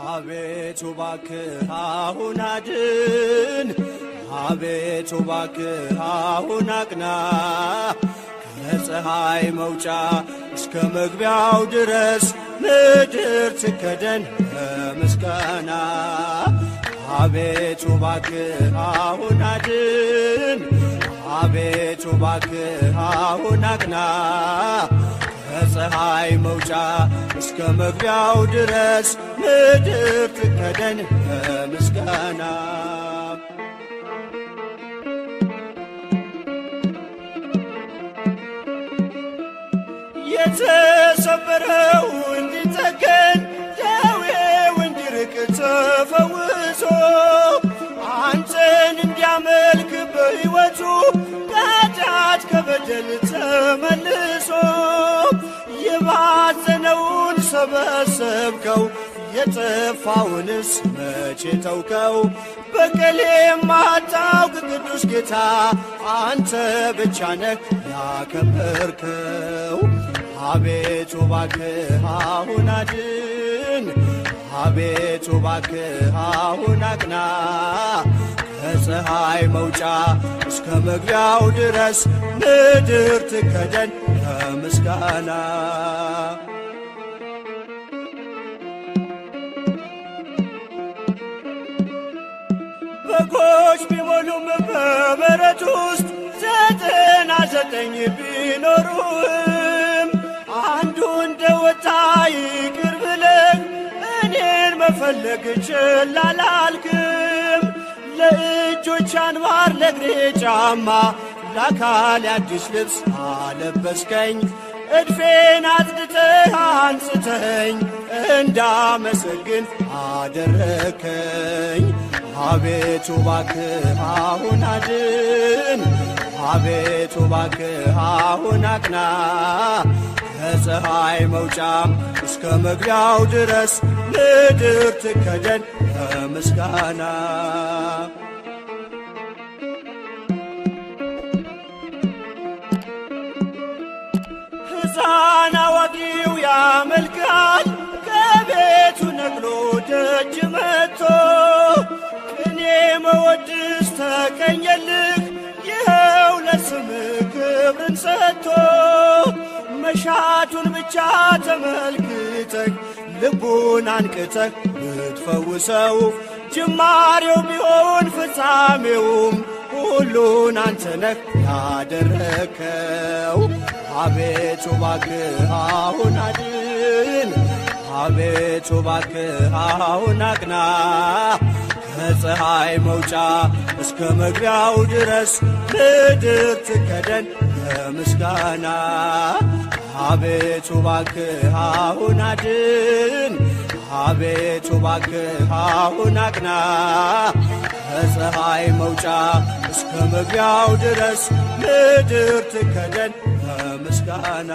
አቤቱ እባክህ አሁን አድን አቤቱ እባክህ አሁን አቅና ከፀሐይ መውጫ እስከ መግቢያው ድረስ ምድር ትከደን በምስጋና አቤቱ እባክህ አሁን አድን አቤቱ እባክህ አሁን አቅና ከፀሐይ መውጫ እስከ መግቢያው ድረስ ምድር ትከደን በምስጋና የተሰበረው እንዲጠገን ደዌው እንዲርቅ ተፈውሶ አንተን እንዲያመልክ በሕይወቱ ከኃጢአት ከበደል ተመልሶ የባዘነውን ሰበሰብከው የጠፋውንስ መቼ ተውከው? በቀል የማታውቅ ቅዱስ ጌታ አንተ ብቻ ነህ ያከበርከው። አቤቱ እባክህ አሁን አድን፣ አቤቱ እባክህ አሁን አቅና። ከፀሐይ መውጫ እስከ መግቢያው ድረስ ምድር ትከደን ከምስጋና። በጎች ቢሞሉም በበረት ውስጥ 99 ቢኖሩም አንዱ እንደወጣ ይቅር ብለህ እኔን መፈለግ ችላ አላልክም። ለእጆች አንባር ለእግሬ ጫማ ለአካል አዲስ ልብስ አለበስከኝ። እድፌን አጽድተህ አንጽተኸኝ እንዳመሰግን አደረከኝ። አቤቱ እባክህ አሁን አድን፣ አቤቱ እባክህ አሁን አቅና። ከፀሐይ መውጫ እስከ መግቢያው ድረስ ምድር ትከደን ከምስጋና። ሕፃን አዋቂው ያመልካል ከቤቱ ነቅሎ ደጅ መጥቶ። ቅኔ መወድስ ተቀኘልህ ይኸው ለስምህ ክብርን ሰጥቶ። መሻቱን ብቻ ተመልክተህ ልቡን አንቅተህ ብትፈውሰው ጅማሬው ቢሆን ፍጻሜውም ሁሉን አንተ ነህ ያደረከው። አቤቱ እባክህ አሁን አድን፣ አቤቱ እባክህ አሁን አቅና። ከፀሐይ መውጫ እስከ መግቢያው ድረስ ምድር ትከደን ከምስጋና። አቤቱ እባክህ አሁን አድን፣ አቤቱ እባክህ አሁን አቅና። ከፀሐይ መውጫ እስከ መግቢያው ድረስ ምድር ትከደን ከምስጋና።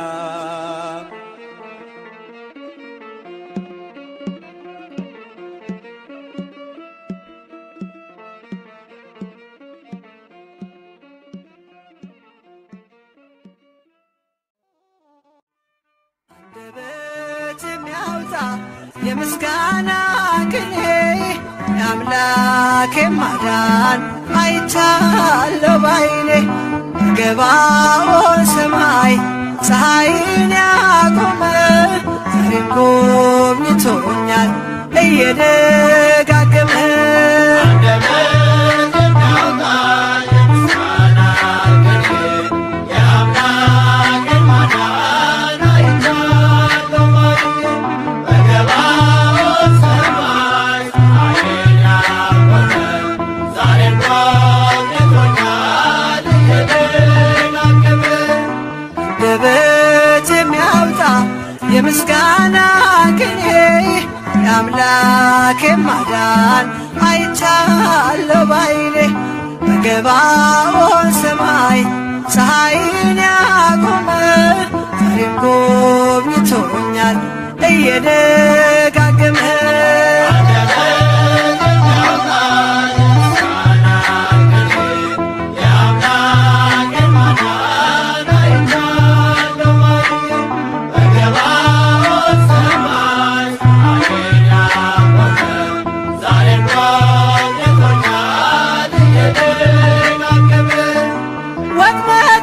አንደበት የሚያወጣ የምስጋና ቅኔ የአምላኬ ማዳን አይቻለሁ ባይኔ። በገባኦን ሰማይ ፀሐይን ያቆመ ዛሬም ጎብኝቶኛል እየደጋገመ። የምስጋና ቅኔ የአምላኬ ማዳን አይቻለሁ ባይኔ። በገባኦን ሰማይ ፀሐይን ያቆመ ዛሬም ጎብኝቶኛል እየደጋገመ።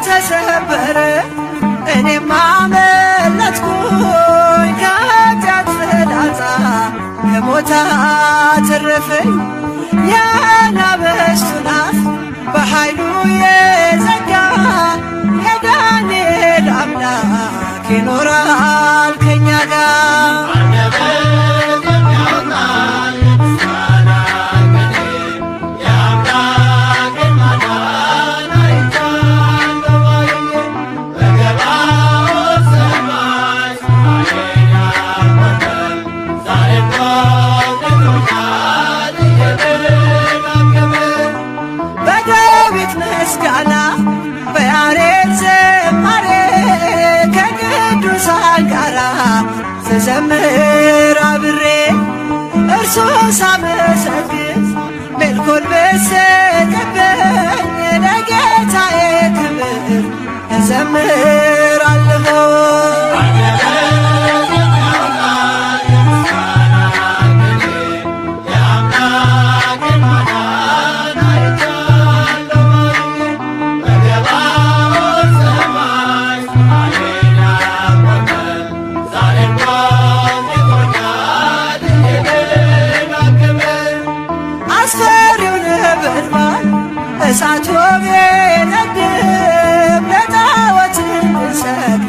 ተሰበረ እኔም አመለጥኩኝ ከኃጢአት ፍላጻ ከሞት አተረፈኝ። የአናብስቱን አፍ በኃይሉ የዘጋ የዳንኤል አምላክ ይኖራል ከእኛ ጋር። ምስጋና በያሬድ ዝማሬ ከቅዱስ ይሰጥብኝ ለጌታዬ ክብር እዘምራለሁ። እሳቱ ቢነድም ለጣዖት እንድንሰግድ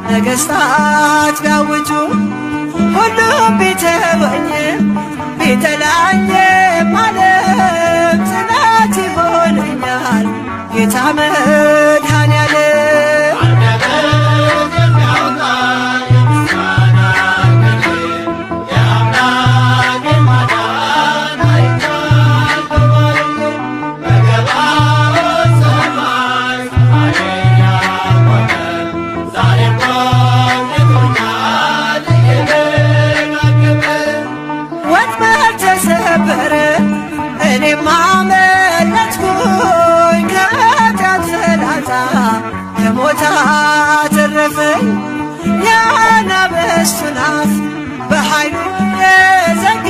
ነገሥታት ቢያውጁ ሁሉም ቢተወኝም ቢጠላኝም ዓለም ጽናት ይሆነኛል ጌታ መድኃኔዓለም። እኔም አመለጥኩኝ ከኃጢአት ፍላጻ ከሞት አተረፈኝ። የአናብስቱን አፍ በኃይሉ የዘጋ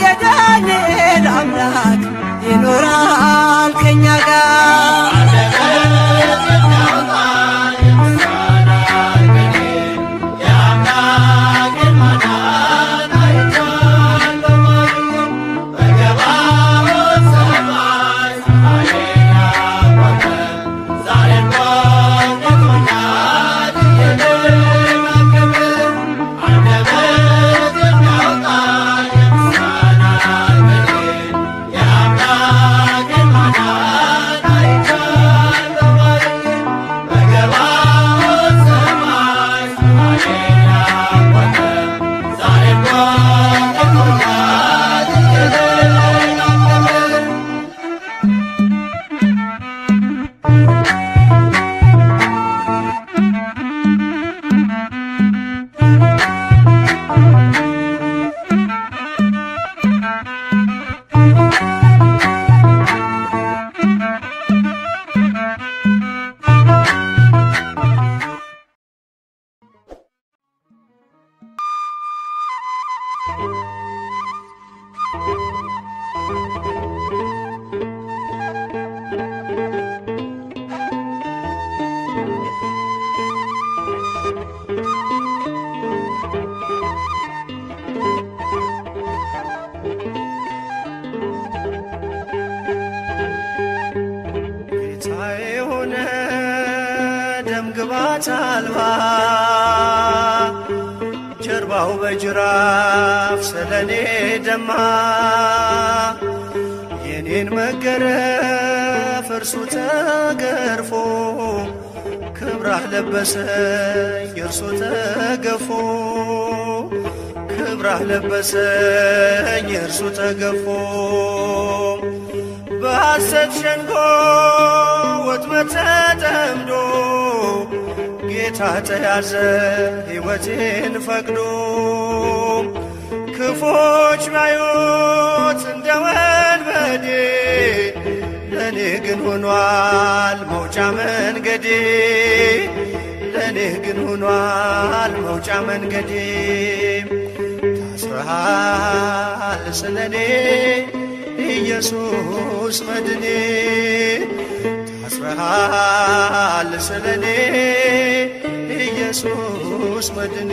የዳንኤል አምላክ ይኖራል ከእኛ ጋር። ግባት አልባ ጀርባው በጅራፍ ስለኔ ደማ የኔን መገረፍ እርሱ ተገርፎ ክብራህ ለበሰኝ እርሱ ተገፎ ክብራህ ለበሰኝ እርሱ ተገፎ በሐሰት ሸንጎ ወጥመድ ተጠምዶ ጌታ ተያዘ ሕይወቴን ፈቅዶ ክፎች ባዩት እንደ ወንበዴ ለኔ ግን ሆኗል መውጫ መንገዴ ለኔ ግን ሆኗል መውጫ መንገዴ ታስረሃል ስለኔ ኢየሱስ መድኔ ታስረሃል ስለኔ ኢየሱስ መድኔ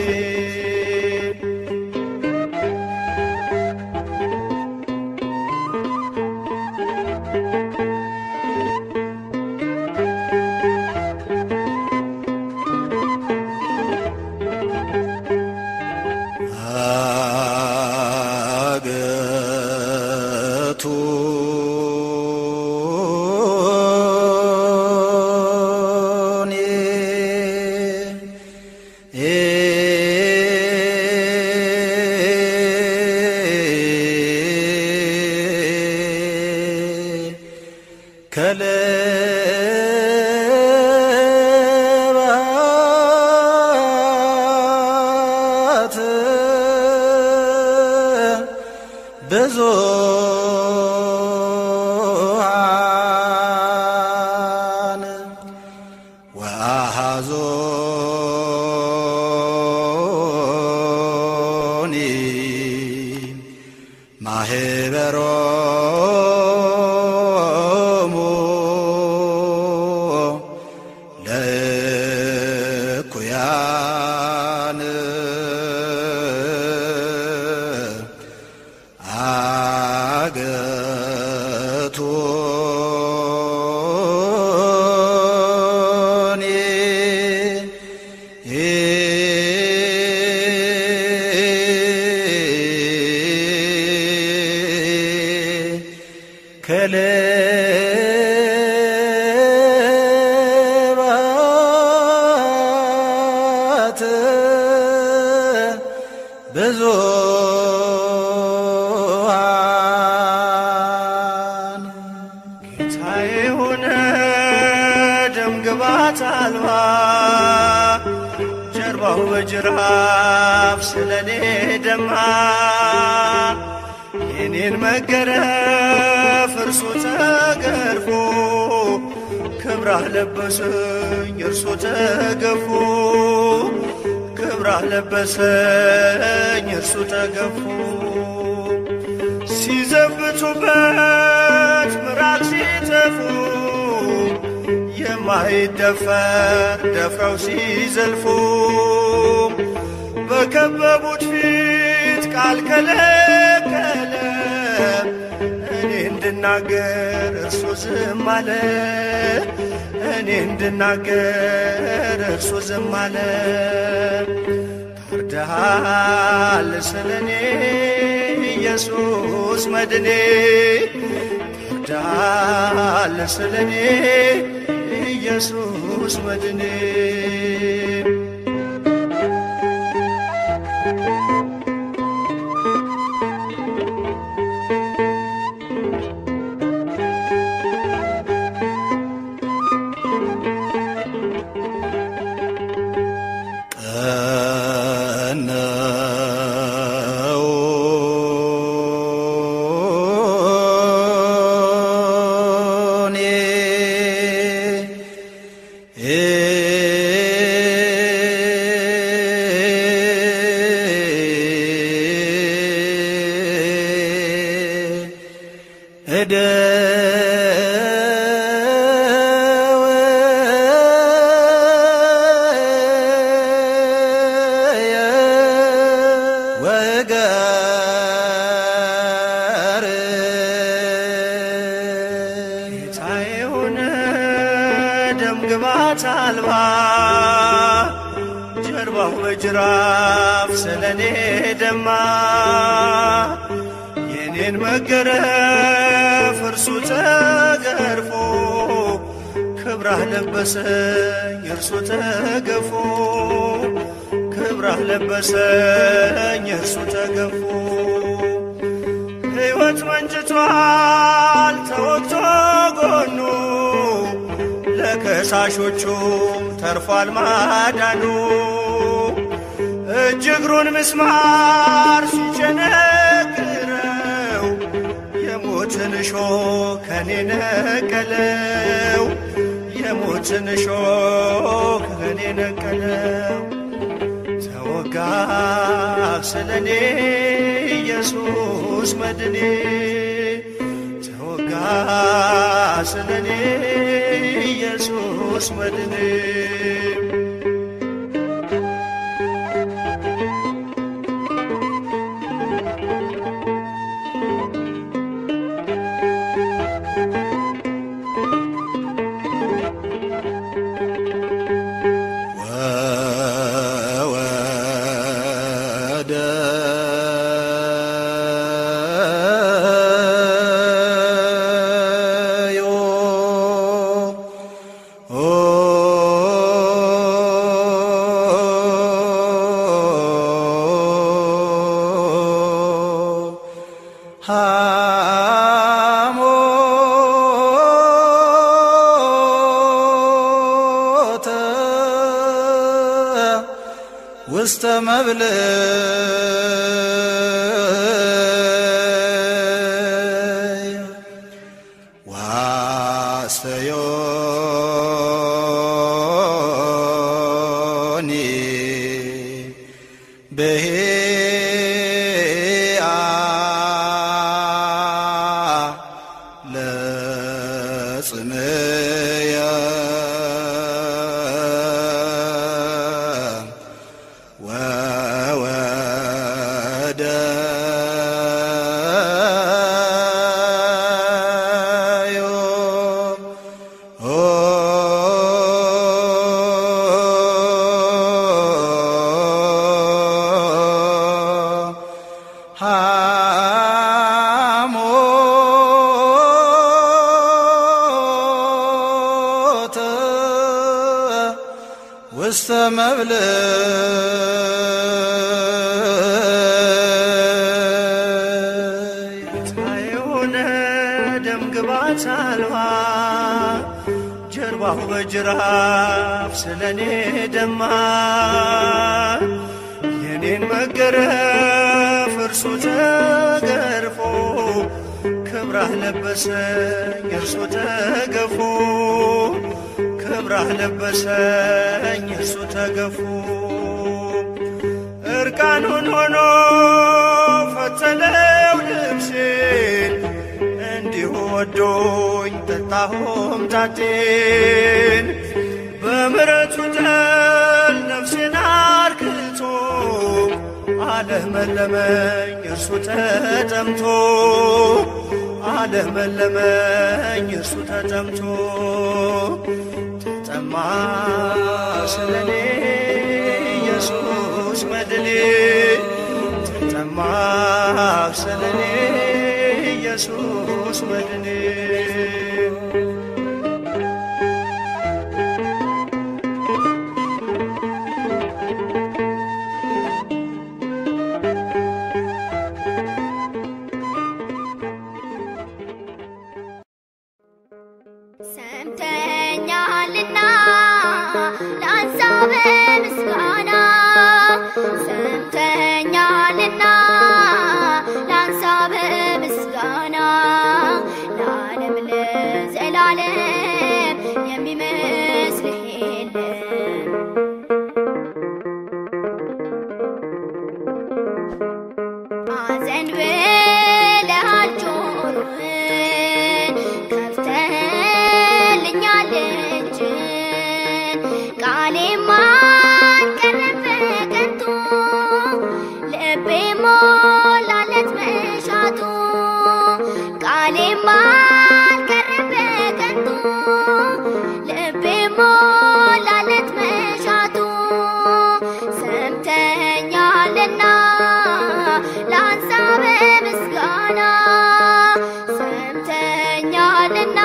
ብዙ አዞኒ ማህበሮሙ ለእኩያን አገቶኒ ከልባት ብዙኃን ጌታዬ ሆነ ደም ግባት አልባ ጀርባው በጅራፍ ስለኔ ደማ የኔን መገረፍ እርሱ ተገርፎ ክብራህ ለበሰኝ እርሱ ተገፎ ክብራህ ለበሰኝ እርሱ ተገፎ ሲዘብቱበት ምራቅ ሲተፉ የማይደፈር ደፍረው ሲዘልፉ በከበቡት ፊት ቃል ከለከለ እኔ እንድናገር እርሱ ዝም አለ እኔ እንድናገር እርሱ ዝም አለ ታርደሃል ስለኔ ኢየሱስ መድኔ ታርደሃል ስለኔ ኢየሱስ መድኔ ግባት አልባ ጀርባው በጅራፍ ስለኔ ደማ የኔን መገረፍ እርሱ ተገርፎ ክብራህ ለበሰኝ እርሱ ተገፎ ክብራህ ለበሰኝ እርሱ ተገፎ ሕይወት መንጭቷል ተወግቶ ጎኑ ለከሳሾቹ ተርፏል ማዳኑ እጅ እግሩን ምስማር ሲቸነክረው የሞትን እሾህ ከኔ ነቀለው የሞትን እሾህ ከኔ ነቀለው ተወጋ ስለኔ ኢየሱስ መድኔ ተወጋ ስለኔ ኢየሱስ መድኔ ሐሞተ ውስተ መብል ዋስተዮ በሄአ ለጽምየ ውስተ መብልዕ የሆነ ደም ግባት አልባ ጀርባው በጅራፍ ስለኔ ደማ የኔን መገረፍ እርሱ ተገርፎ ክብራህ ለበሰኝ እርሱ ተገፎ ክብራህ ለበሰኝ እርሱ ተገፎ እርቃኑን ሆኖ ፈተለው ልብሴን እንዲሁ ወዶኝ ጠጣሁም ጣቴን በምሕረቱ ጠል ነፍሴን አርክቶ አለመለመኝ እርሱ ተጠምቶ አለመለመኝ እርሱ ተጠምቶ ተጠማ ስለኔ ኢየሱስ መድኔ ተጠማ ስለኔ ኢየሱስ መድኔ ሰምተኛልና ላንሳ በምስጋና ሰምተኛልና ላንሳ በምስጋና ለዓለም ለዘላለም የሚመስልህ የለም አዘንብለሃል ጆሮህን ከፍተህልኛል እጅን ቃሌም አልቀረም በከንቱ ልቤ ሞላለት መሻቱ ቃሌም አልቀረም በከንቱ ልቤ ሞላለት መሻቱ ሰምተኛልና ላንሳ በምስጋና ሰምተኛልና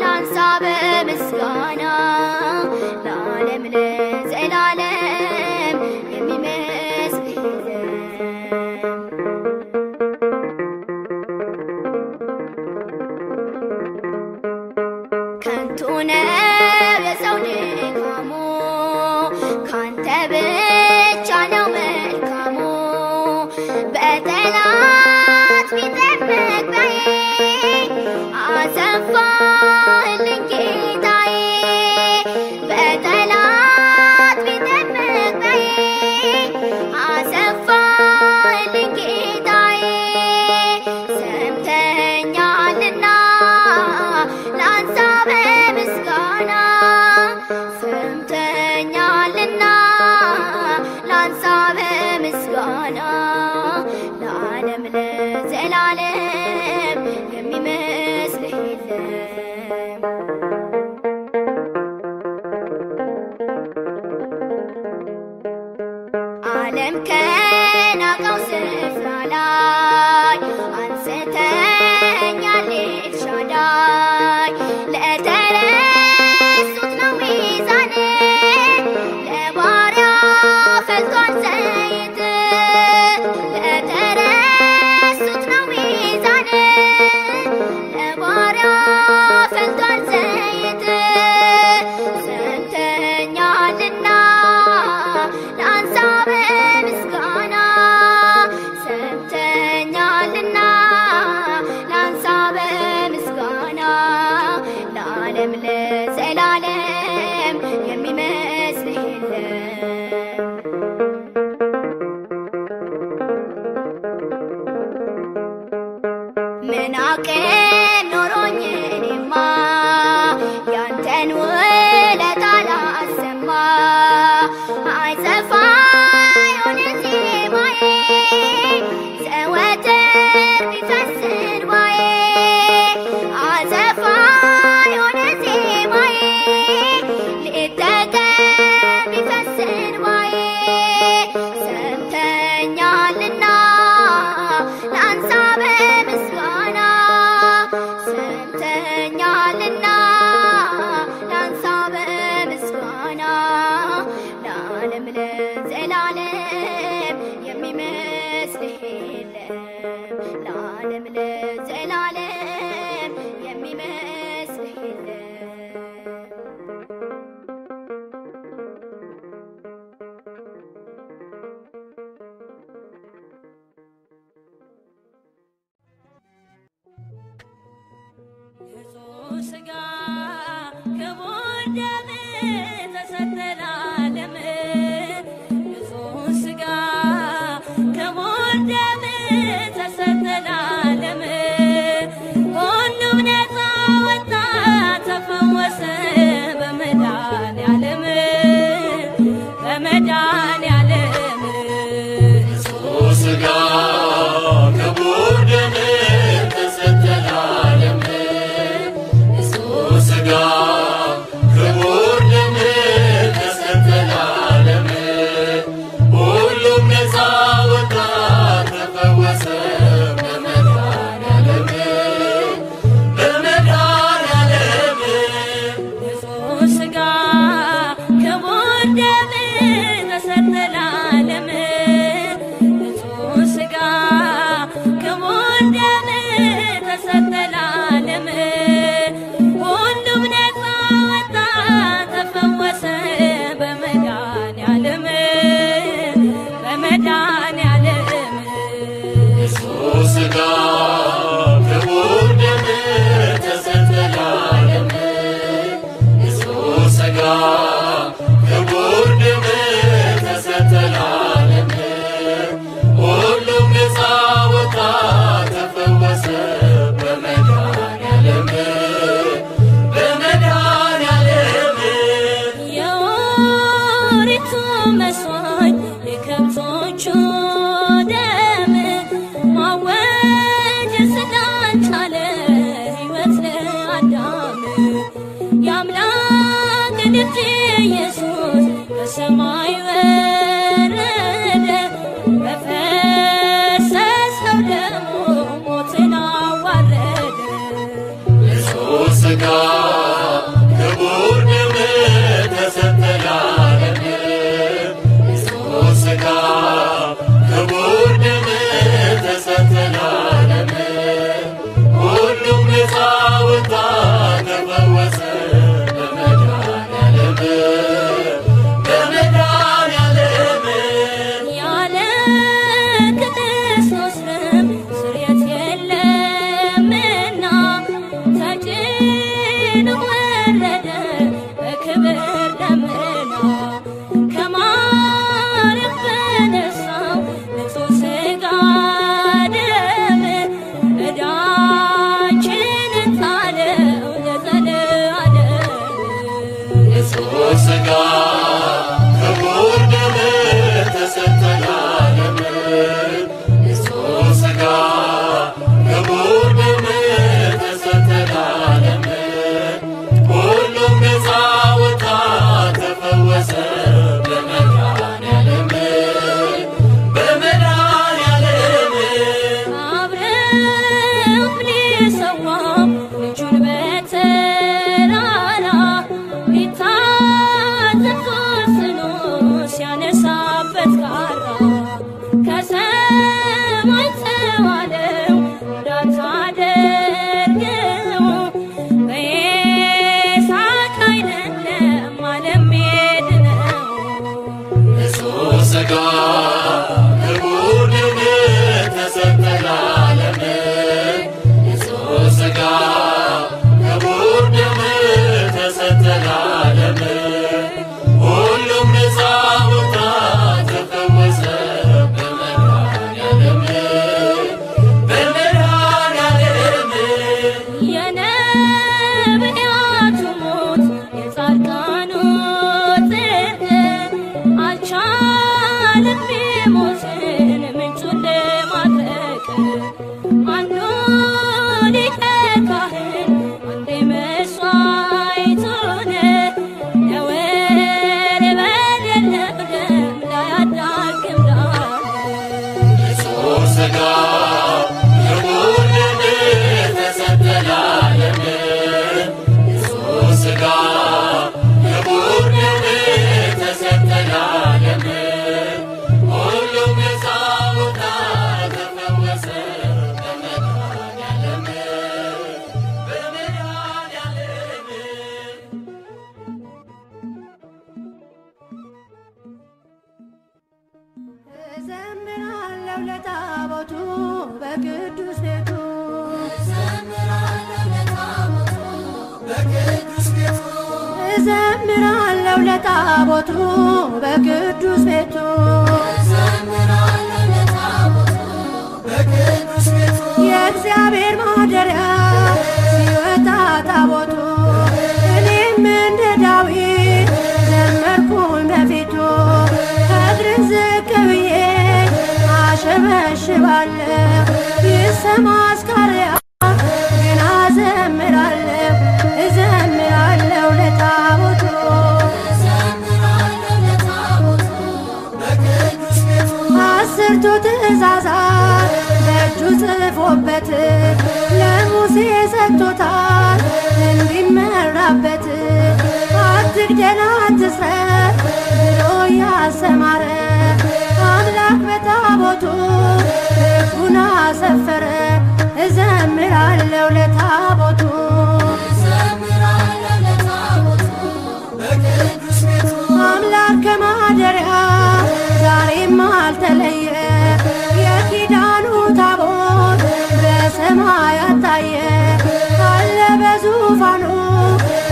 ላንሳ በምስጋና ለዓለም ለዘላለም የሚመስልህ የለም ከንቱ ነው የሰው ድካሙ ካንተ ብቻ ነው መልካሙ በጠላት ቢጠበቅ በዬ አሰፋህልኝ ጌታዬ በጠላት ቢጠበቅ በዬ አሰፋህልኝ ጌታዬ ሰምተኛልና ላንሳ በምስጋና ሰምተኛልና ላንሳ በምስጋና ለዓለም ለዘላለም የሚመስልህ የለም ዓለም ከናቀው ስፍራ ላይ አንስተኛል ኤልሻዳይ ለተረሱት ነው ሚዛን ለባሪያ ፈልቷል ዘይት ለተረሱት ነው ሚዛን ለባሪያ ፈልቷል ዘይት ሰምተኛልና ላንሳ በምስጋና ቀን ኖሮኝ እኔማ ያንተን ውለታ ላሰማ አይጠፋ የሆነ ዜማዬ ዘወትር ቢፈስ እንባዬ አይጠፋ የሆነ ዜማዬ ሌት ተቀን ቢፈስ እንባዬ ሰምተኛልና ላንሳ በምስጋና ሰምተኛልና ላንሳ በምስጋና ለዓለም ለዘላለም የሚመስልህ የለም ለዓለም ለዘላለም የሚመስልህ የለም ስጋ ክቡር ደም ተሰጠ ለዓለም ንጹሕ ስጋ ክቡር ደም ተሰጠ ለዓለም ሁሉም ነፃ ወጣ ተፈወሰ በመድኃኔዓለም በመድኃኔዓለም ንጹሕ ስጋ ክቡር ደም ተሰጠ ለዓለም ክቡር ደም ተሰጠ ለዓለም ሁሉም ነፃ ወጣ ተፈወሰ በመድኃኔዓለም በመድኃኔዓለም ንጹሕ ስጋ ክቡር ደም ተሰጠ ለዓለም ንጹሕ ስጋ ክቡር ደም ተሰጠ ለዓለም ሁሉም ነፃ ወጣ ተፈወሰ በመድኃኔዓለም በመድኃኔዓለም ንጹሕ ስጋ ክቡር ደም ተሰጠ ለዓለም ንጹሕ ስጋ ክቡር ደም ተሰጠ ለዓለም ሁሉም ነፃ ወጣ ተፈወሰ በመድኃኔዓለም የኦሪቱ መስዋዕት የከብቶቹ ደም ማወጅ ስላልቻለ ሕይወት ለአዳም የአምላክ ልጅ ኢየሱስ ከሰማይ ወረደ በፈሰሰው ደሙ ሞትን አዋረደ ንጹሕ ስጋ ክቡር ደም ተሰጠ ለዓለም ንጹሕ ስጋ ክቡር ደም ተሰጠ ለዓለም ሁሉም ነፃ ወጣ ተፈወሰ በመድኃኔዓለም በመድኃኔዓለም ያለ ክርስቶስ ደም ስርየት የለምና ተጭኖ ወረደ በክብር ደመና ከማርያም በነሳው ንጹሕ ስጋ ደም ዕዳችንን ጣለው ለዘለዓለም ንጹሕ ስጋ ክቡር ደም ተሰጠ ለዓለም ንጹሕ ስጋ ክቡር ደም ተሰጠ ለዓለም ሁሉም ነፃ ወጣ ተፈወሰ በመድኃኔዓለም በመድኃኔዓለም አብርሃም ሊሰዋ ልጁን በተራራ ሊታዘዝ ወስኖ ሲያነሳበት ጋራ ከሰማይ ተዋለው እንዳታደርገው በይስሐቅ አይደለም ዓለም የድነው ንጹሕ ስጋ ክቡር ደም ተሰጠ ለዓለም ንጹሕ ስጋ ክቡር ደም ተሰጠ ለዓለም ሁሉም ነፃ ወጣ ተፈወሰ በመድኃኔዓለም በመድኃኔዓለም እዘምራለሁ ለታቦቱ በቅዱስ ቤቱ እዘምራለሁ ለታቦቱ በቅዱስ ቤቱ የእግዚአብሔር ማደሪያ ሲወጣ ታቦቱ እኔም እንደ ዳዊት ዘመርኩኝ በፊቱ እግርን ዝቅ ብዬ አሸበሽባለሁ ይሰማ አስካሪያ ግን አዘምራለሁ እዘምራለሁ ለታቦቱ አስርቱ ትእዛዛት በእጁ ጽፎበት ለሙሴ ሰጥቶታል እንዲመራበት አትግደል አትስረቅ ብሎ ያሰማረ አምላክ በታቦቱ ሕጉን አሰፈረ እዘምራለሁ ለታቦቱ አምላክ ከማደሪያ ዛሬም አልተለየ የኪዳኑ ታቦት በሰማያት ታየ አለ በዙፋኑ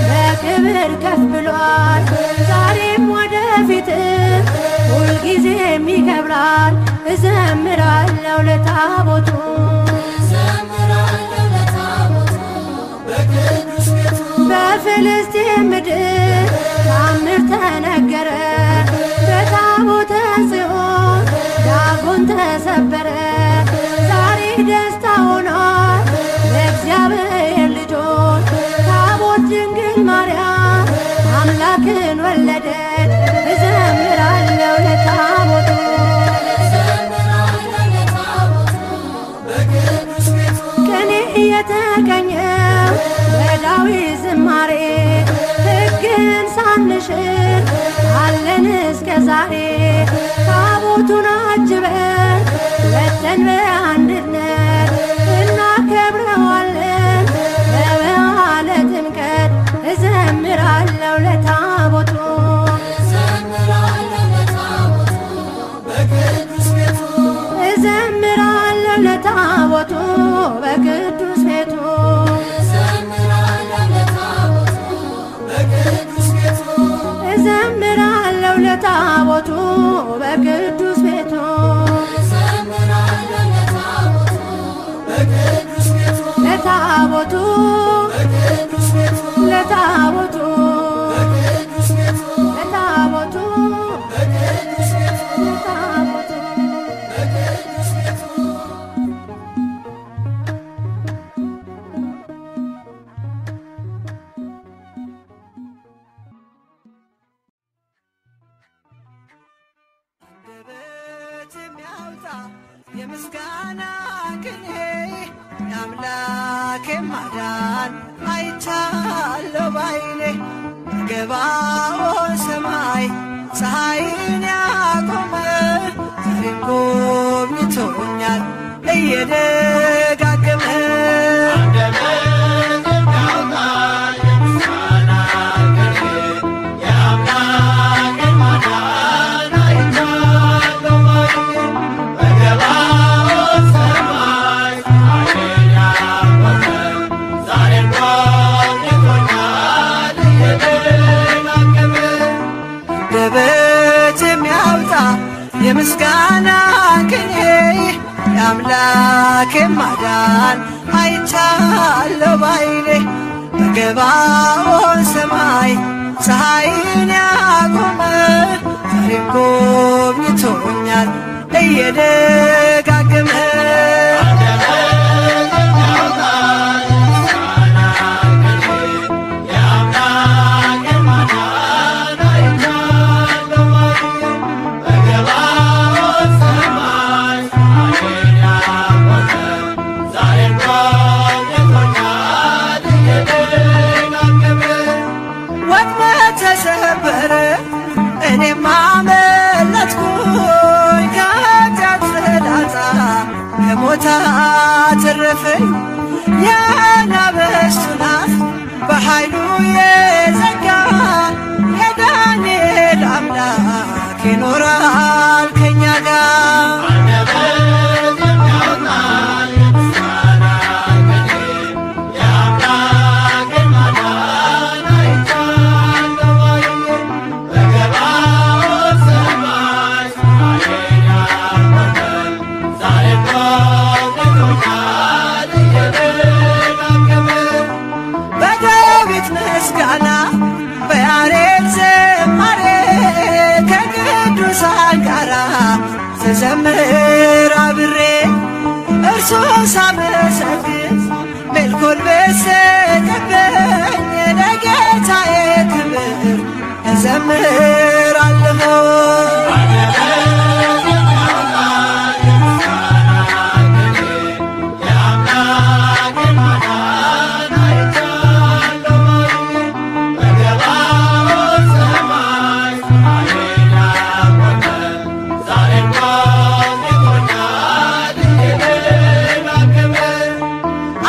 በክብር ከፍ ብሏል ዛሬም ወደፊት ሁልጊዜም ይከብራል እዘምራለሁ ለታቦቱ በፍልስጤም ምድር ታምር ተነገረ በታቦተ ጽዮን ዳጎን ተሰበረ ዛሬ ደስታ ሆኗል ለእግዚአብሔር ልጆች ታቦት ድንግል ማርያም አምላክን ወለደች እዘምራለሁ ለታቦቱ ከኔ እየተቀኘው በዳዊት ዝማሬ ሕግን ሳንሽር አለን እስከ ዛሬ ታቦቱን አጅበን ወጥተን በአንድነት እናከብረዋለን በበዓለ ጥምቀት እዘምራለሁ ለታቦቱ እዘምራለሁ ለታቦቱ በቅዱስ ቤቱ እዘምራለሁ ለታቦቱ በቅዱስ ቤቱ ለታቦቱ ለታቦቱ ለታቦቱ አንደበት የሚያወጣ የምስጋና ቅኔ የአምላኬ ማዳን አይቻለሁ ባይኔ በገባኦን ሰማይ ፀሐይን ያቆመ ዛሬም ጎብኝቶኛል እየደጋገመ አንደበት የሚያወጣ የምስጋና ቅኔ የአምላኬ ማዳን አይቻለሁ ባይኔ በገባኦን ሰማይ ፀሐይን ያቆመ ዛሬም ጎብኝቶኛል እየደጋገመ ተሰበረ እኔም አመለጥኩኝ ከኃጢአት ፍላጻ ከሞት አተረፈኝ የአናብስቱን አፍ በኃይሉ የዘጋ የዳንኤል አምላክ ይኖራል ከእኛ ጋር እዘምራለሁ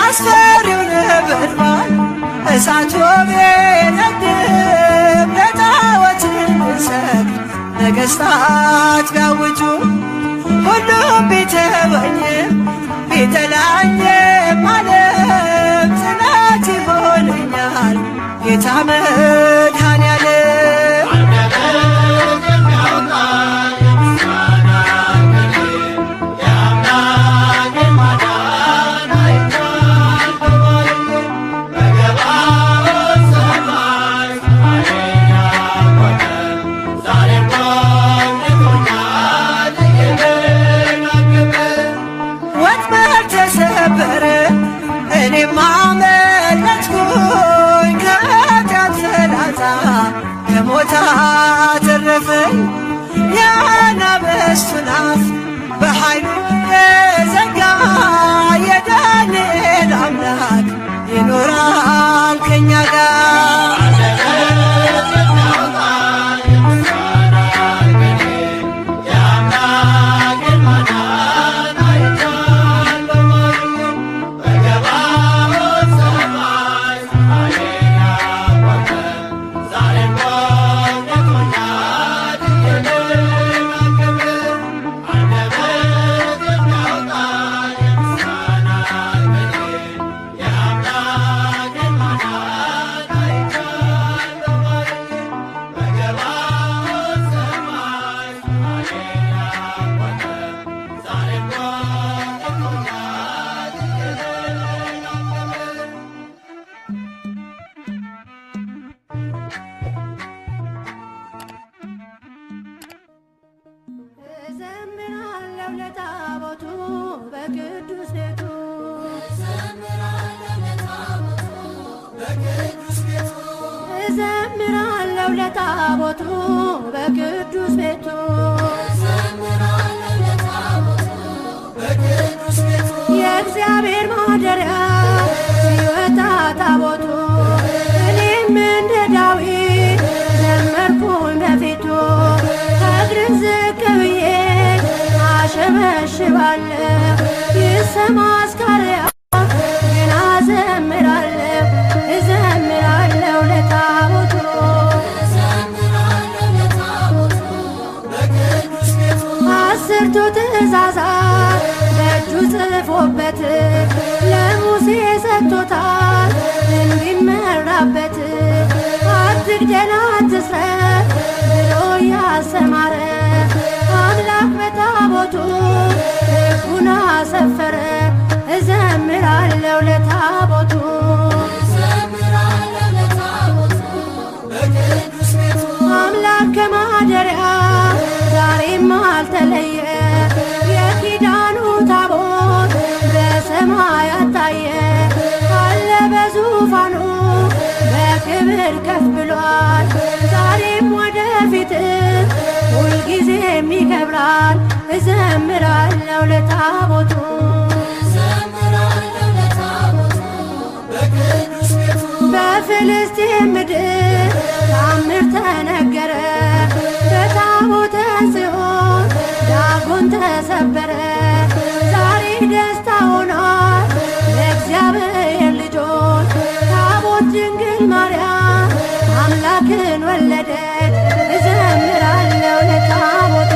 አስፈሪው ነበልባል እሳት ቢነድም ለጣዖት እንድንሰግድ ነገሥታት ቢያውጁ ሁሉም ቢተወኝም ቢጠላኝም ዓለም ጽናት ይሆነኛል ጌታ መድኃኔዓለም ወጥመድ ተሰበረ እኔም አመለጥኩኝ ከኃጢአት ፍላጻ ከሞት አተረፈኝ የአናብስቱን አፍ በኃይሉ የዘጋ የዳንኤል አምላክ ይኖራል ከእኛ ጋር እዘምራለሁ ለታቦቱ በቅዱስ ቤቱ እዘምራለሁ ለታቦቱ በቅዱስ ቤቱ የእግዚአብሔር ማደሪያ ሲወጣ ታቦቱ እኔም እንደ ዳዊት ዘመርኩኝ በፊቱ እግርን ዝቅ ብዬ አሸበሽባለሁ ይሰማ አስካሪያ ግን አዘምራለሁ እዘምራለሁ ለታቦቱ አስርቱ ትእዛዛት በእጁ ጽፎበት ለሙሴ ሰጥቶታል እንዲመራበት አትግደል አትስረቅ ብሎ ያሰማረ አምላክ በታቦቱ ሕጉን አሰፈረ እዘምራለሁ ለታቦቱ አምላክ ከማደሪያ ዛሬም አልተለየ የኪዳኑ ታቦት በሰማያት ታየ አለ በዙፋኑ በክብር ከፍ ብሏል ዛሬም ወደፊት ሁልጊዜም ይከብራል እዘምራለሁ ለታቦቱ በፍልስጤም ምድር ታምር ተነገረ በታቦተ ጽዮን ዳጎን ተሰበረ ዛሬ ደስታ ሆኗል ለእግዚአብሔር ልጆች ታቦት ድንግል ማርያም አምላክን ወለደች እዘምራለሁ ለታቦቱ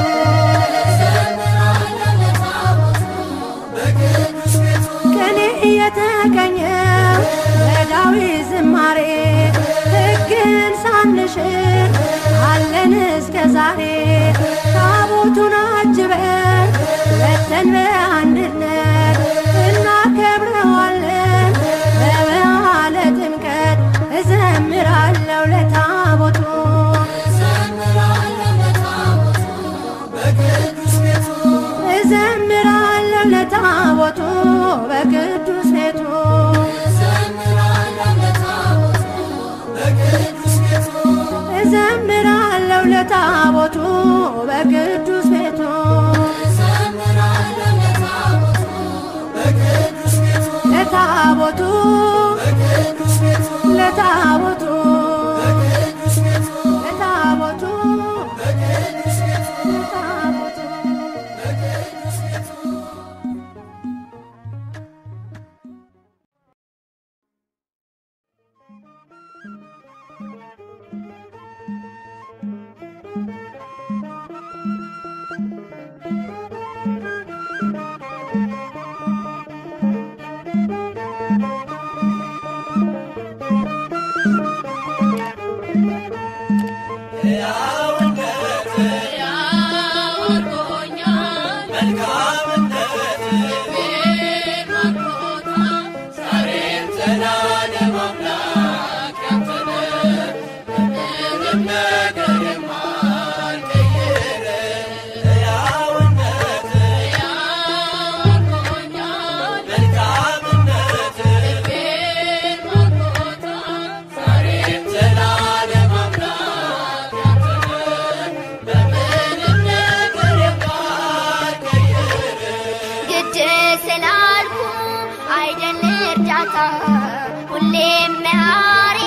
ከኔ እየተቀኘው በዳዊት ዝማሬ ሕግን ሳንሽር አለን እስከ ዛሬ ታቦቱን አጅበን ወጥተን በአንድነት እናከብረዋለን በበዓለ ጥምቀት እዘምራለሁ ለታቦቱ እዘምራለሁ ለታቦቱ በቅዱስ ቤቱ እዘምራለሁ ለታቦቱ በቅዱስ ቤቱ ለታቦቱ ለታቦቱ ለታቦቱ ሁሌም መሐሪ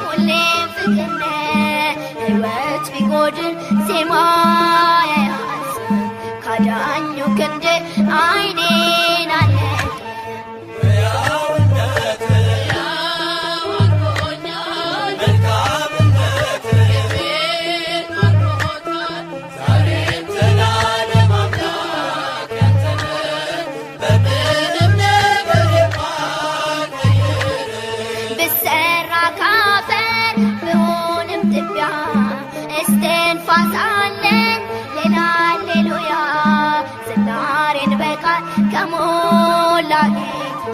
ሁሌም ፍቅር ሕይወት ቢጎድል ዜማ ያያስብ ካዳኙ ክንድ አይኔን አለቀ ከሞላ ጌታ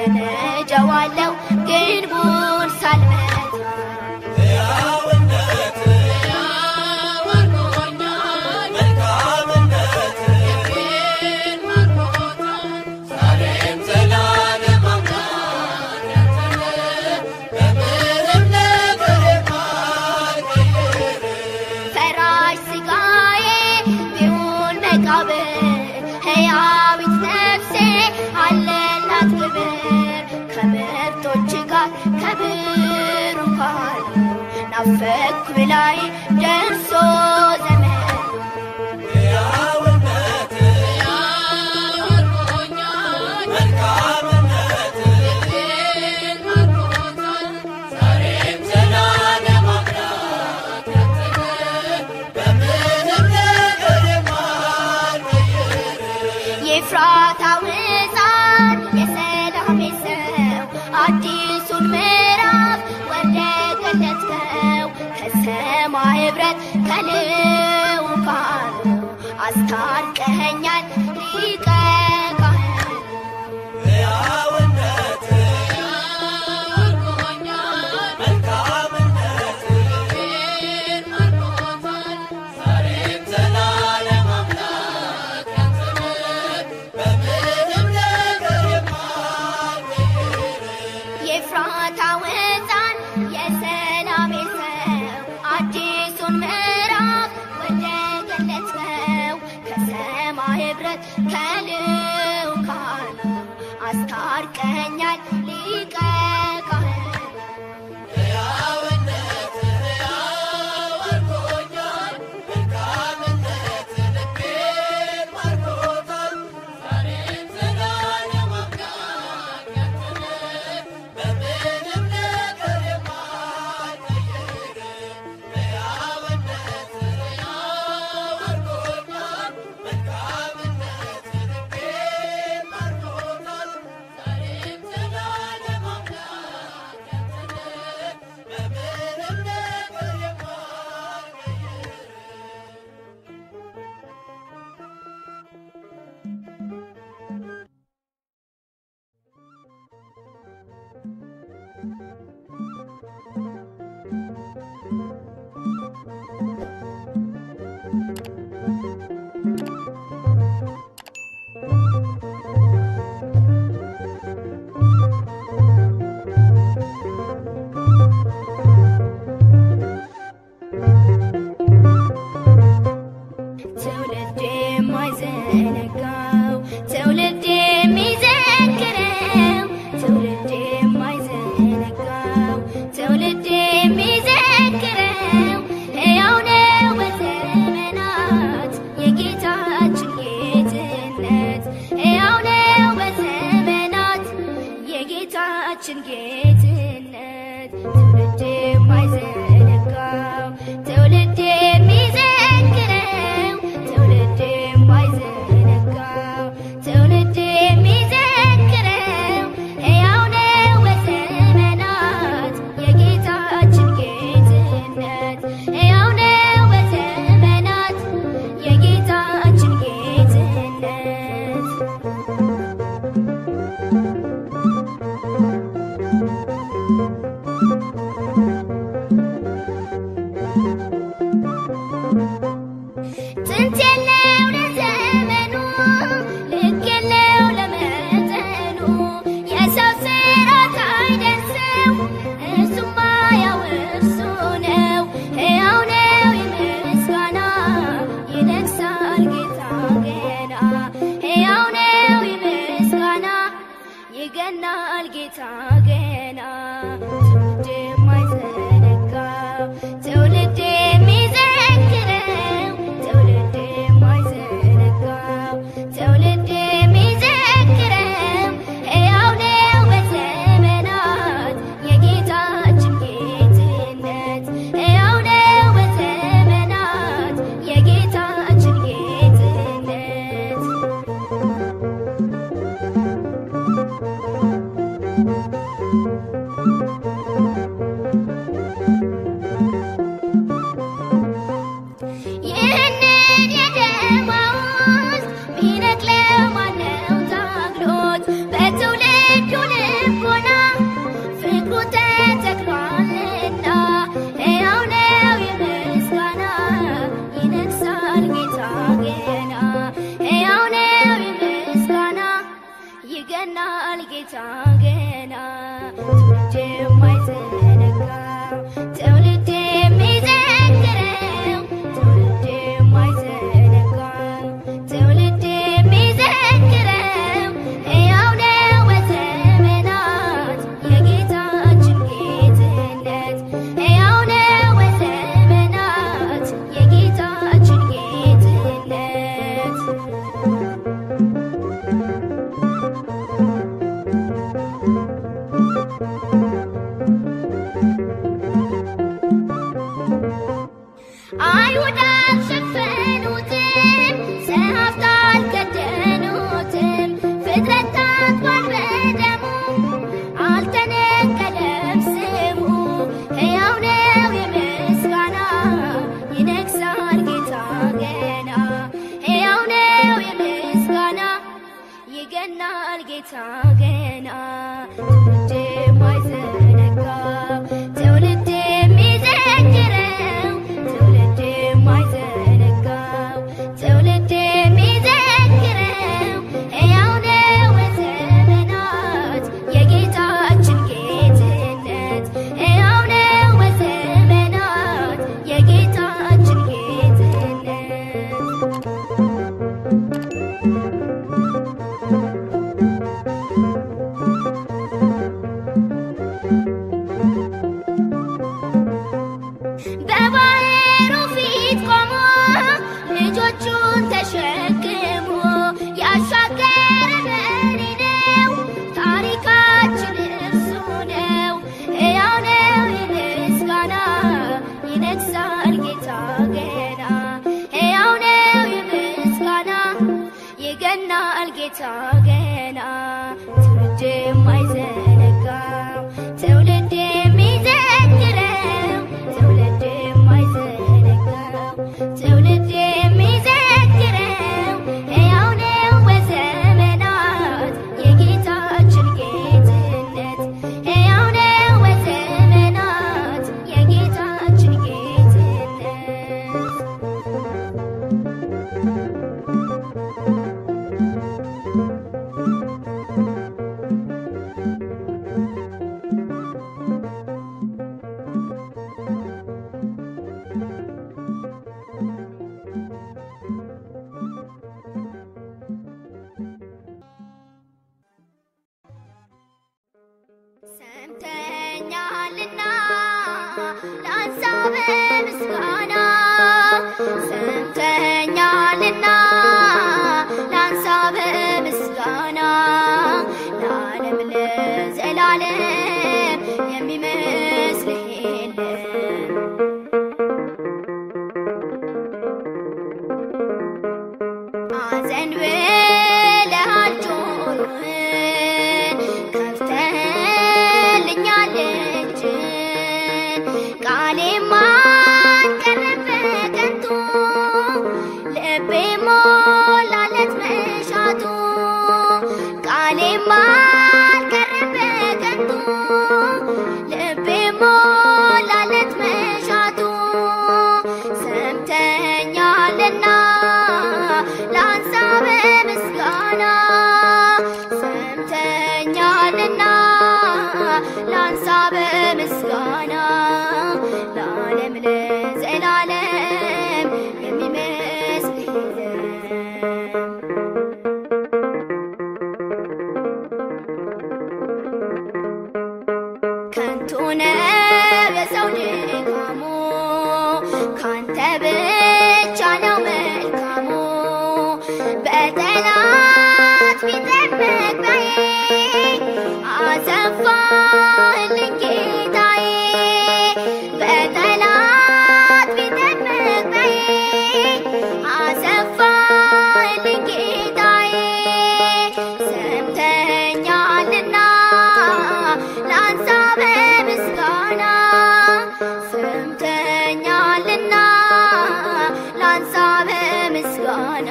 እነጀዋለሁ ግንቡን ሳልመታ ያውነት ያወርቆኛል መልካምነት ልቤን ማርኮታል ዛሬም ዘላለም አምላክ ያንተነ በምንም ነገር የማይቀይር ፈራሽ ሥጋዬ ቢሆን መቃብር ሕያዊት ነፍሴ አለላት ክብር ከምርጦች ጋር ከብሩካን ናፈቅኩ ብላይ ደርሶ ዘመን ያውነት ያወርቆኛል መልካምነት ልቤን ማርኮታል ዛሬም ዘላለም አምላክ ያንተነ በምንም ነገር የማይቀይር የኤፍራታው ሕፃን የሰላሜ ሰው አዲሱን ምዕራፍ ወደ ገለጥከው ከሰማይ ኅብረት ከልዑካኑ አስታርቀኸኛል ሊቀ ካህኑ ሕያውነት ያወርቆኛል መልካምነት ልቤን ማርኮታል ዛሬም ዘላለም አምላክ ያንተነ በምንም ነገር የማይቀይር የኤፍራታው ሕፃን የሰላሜ ሰው አዲሱን ምዕራፍ ወደ ገለጥከው ከሰማይ ኅብረት ከልዑካኑ አስታርቀኸኛል ሊቀ ካህኑ ሕያውነት ያወርቆኛል መልካምነት ልቤን ማርኮታል ዛሬም ዘላለም አምላክ ያንተነ በምንም ነገር የማይቀይር ሕያውነት ያወርቆኛል መልካምነት ልቤን ማርኮታል ዛሬም ዘላለም አምላክ ያንተነ በምንም ነገር የማይቀይር የማይዘነጋው ትውልድ የሚዘክረው ትውልድ የማይዘነጋው ትውልድ የሚዘክረው ሕያው ነው በዘመናት የጌታችን ጌትነት ሕያው ነው በዘመናት የጌታችን ጌትነት ትውልድ የማይዘነጋው ትውልድ የሚዘክረው ትውልድ የማይዘነጋው ትውልድ የሚዘክረው ሕያው ነው በዘመናት የጌታችን ጌትነት ሕያው ነው በዘመናት የጌታችን ጌትነት ጥንት የለው ለዘመኑ ልክ የለው ለመጠኑ የሰው ስራት አይደርሰው እሱማ ያው እርሱ ነው ሕያው ነው የምስጋና ይነግሣል ጌታ ገና ሕያው ነው የምስጋና ይገናል ጌታ ገና ትውልድ የማይዘነጋው ትውልድ የሚዘክረው ትውልድ የማይዘነጋው ትውልድ የሚዘክረው ሕያው ነው በዘመናት የጌታችን ጌትነት ሕያው ነው በዘመናት የጌታችን ጌትነት ይህንን የደማውስ ቢነቅለው ማነው ታግሎት በትውልዱ ልቦና ፍቅሩ ተተክሏልና ሕያው ነው የምስጋና ይነግሣል ጌታ ገና ሕያው ነው የምስጋና ይገናል ጌታ ገና ትውልድ የማይዘነጋው ትውልድ የሚዘክረው ትውልድ የማይዘነጋው ትውልድ የሚዘክረው ሕያው ነው በዘመናት የጌታችን ጌትነት ሕያው ነው በዘመናት የጌታችን ጌትነት አይሁድ አልሸፈኑትም ጸሐፍት አልከደኑትም ፍጥረታት ባልበደሙ አልተነቀለም ስሙ ሕያው ነው የምስጋና ይነግሣል ጌታ ገና ሕያው ነው የምስጋና ይገናል ጌታ ገና ትውልድ የማይዘነጋው ትውልድ የሚዘክረው ትውልድ የማይዘነጋው ትውልድ የሚዘክረው ሕያው ነው በዘመናት የጌታችን ጌትነት ሕያው ነው በዘመናት የጌታችን ጌትነት በባሕሩ ፊት ቆሞ ልጆቹን ተሸክሞ ያሻገረን እኔ ነው ታሪካችን እርሱ ነው ሕያው ነው የምስጋና ይነግሣል ጌታ ገና ሕያው ነው የምስጋና ይገናል ጌታ ገና ትውልድ የማይዘነጋው ትውልድ የሚዘክረው ትውልድ የማይዘነጋው ትውልድ የሚዘክረው ሕያው ነው በዘመናት የጌታችን ጌትነት ሕያው ነው በዘመናት የጌታችን ጌትነት ምስጋና ሰምተኛልና ላንሳ በምስጋና ለዓለም ለዘላለም የሚመስል የለም። ከንቱ ነው የሰው ድካሙ ካንተ ብቻ ነው መልካሙ በጠላት ፊት መግቢያዬ አሰፋልኝ ጌታዬ በጠላት ፊት መግቢያዬ አሰፋልኝ ጌታዬ ሰምተኛልና ላንሳ በምስጋና ሰምተኛልና ላንሳ በምስጋና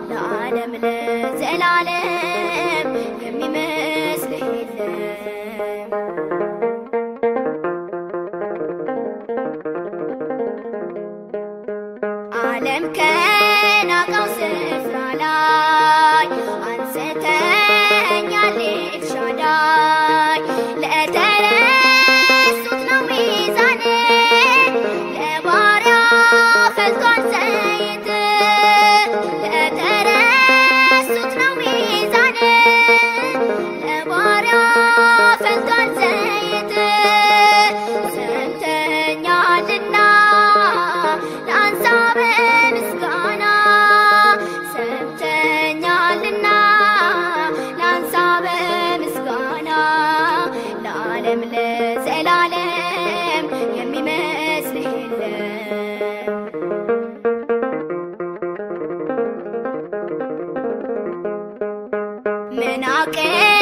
ለዓለም ለዘላለም የሚመስል የለም። ዓለም ከናቀው ስፍራ ላይ አንስተኛል ኤልሻዳይ ለተረሱት ነው ሚዛን ለባሪያ ፈልቷል ዘይት ለተረሱት ነው ሚዛን ለባሪያ ፈልቷል ዘይት ሰምተኛልና ላንሳ በምስጋና ሰምተኛልና ላንሳ በምስጋና ለዓለም ለዘላለም የሚመስል የለም። ምን አቅም